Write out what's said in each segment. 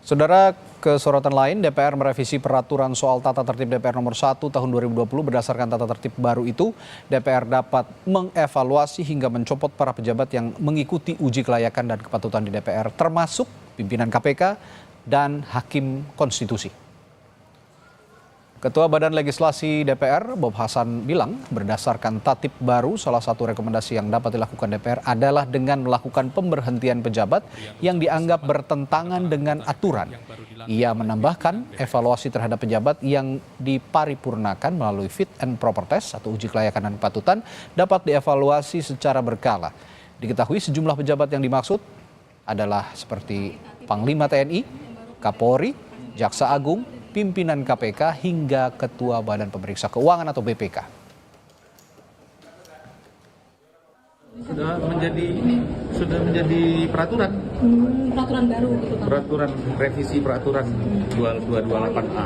Saudara, ke sorotan lain, DPR merevisi peraturan soal tata tertib DPR nomor 1 tahun 2020. Berdasarkan tata tertib baru itu, DPR dapat mengevaluasi hingga mencopot para pejabat yang mengikuti uji kelayakan dan kepatutan di DPR, termasuk pimpinan KPK dan Hakim Konstitusi. Ketua Badan Legislasi DPR, Bob Hasan, bilang berdasarkan tatip baru, salah satu rekomendasi yang dapat dilakukan DPR adalah dengan melakukan pemberhentian pejabat yang dianggap bertentangan dengan aturan. Ia menambahkan evaluasi terhadap pejabat yang diparipurnakan melalui fit and proper test atau uji kelayakan dan kepatutan dapat dievaluasi secara berkala. Diketahui sejumlah pejabat yang dimaksud adalah seperti Panglima TNI, Kapolri, Jaksa Agung, pimpinan KPK hingga Ketua Badan Pemeriksa Keuangan atau BPK. Sudah menjadi peraturan. Peraturan baru gitu Pak. Peraturan revisi peraturan 228A.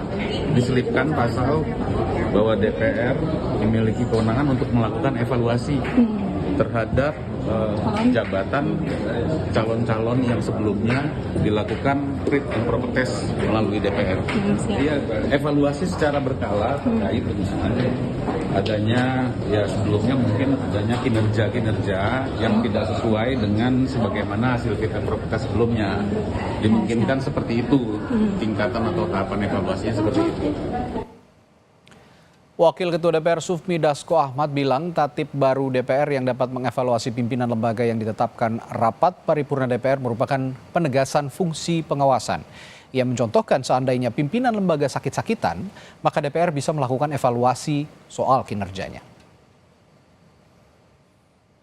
Diselipkan pasal bahwa DPR memiliki kewenangan untuk melakukan evaluasi terhadap jabatan calon-calon yang sebelumnya dilakukan fit and proper test melalui DPR. Iya, evaluasi secara berkala terkait dengan adanya sebelumnya mungkin adanya kinerja yang tidak sesuai dengan sebagaimana hasil fit and proper test sebelumnya. Dimungkinkan seperti itu, tingkatan atau tahapan evaluasinya seperti itu. Wakil Ketua DPR Sufmi Dasko Ahmad bilang tatip baru DPR yang dapat mengevaluasi pimpinan lembaga yang ditetapkan rapat paripurna DPR merupakan penegasan fungsi pengawasan. Ia mencontohkan seandainya pimpinan lembaga sakit-sakitan, maka DPR bisa melakukan evaluasi soal kinerjanya.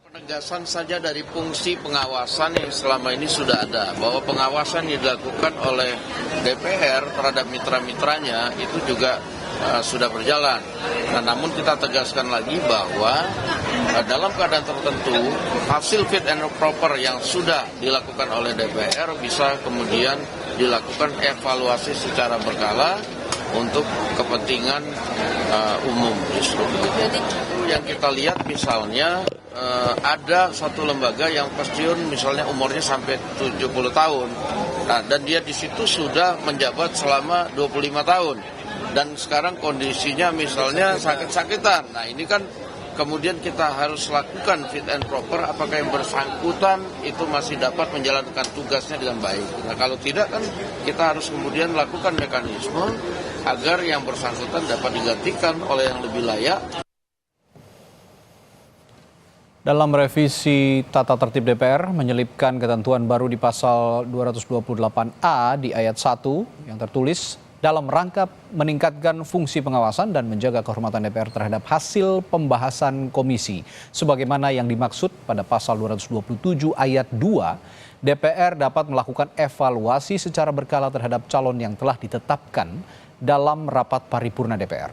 Penegasan saja dari fungsi pengawasan yang selama ini sudah ada, bahwa pengawasan yang dilakukan oleh DPR terhadap mitra-mitranya itu juga sudah berjalan. Nah, namun kita tegaskan lagi bahwa dalam keadaan tertentu hasil fit and proper yang sudah dilakukan oleh DPR bisa kemudian dilakukan evaluasi secara berkala untuk kepentingan umum. Yang kita lihat misalnya ada satu lembaga yang pensiun misalnya umurnya sampai 70 tahun. Nah, dan dia di situ sudah menjabat selama 25 tahun. Dan sekarang kondisinya misalnya sakit-sakitan. Nah, ini kan kemudian kita harus lakukan fit and proper apakah yang bersangkutan itu masih dapat menjalankan tugasnya dengan baik. Nah, kalau tidak kan kita harus kemudian lakukan mekanisme agar yang bersangkutan dapat digantikan oleh yang lebih layak. Dalam revisi tata tertib DPR menyelipkan ketentuan baru di pasal 228A di ayat 1 yang tertulis dalam rangka meningkatkan fungsi pengawasan dan menjaga kehormatan DPR terhadap hasil pembahasan komisi. Sebagaimana yang dimaksud pada pasal 227 ayat 2, DPR dapat melakukan evaluasi secara berkala terhadap calon yang telah ditetapkan dalam rapat paripurna DPR.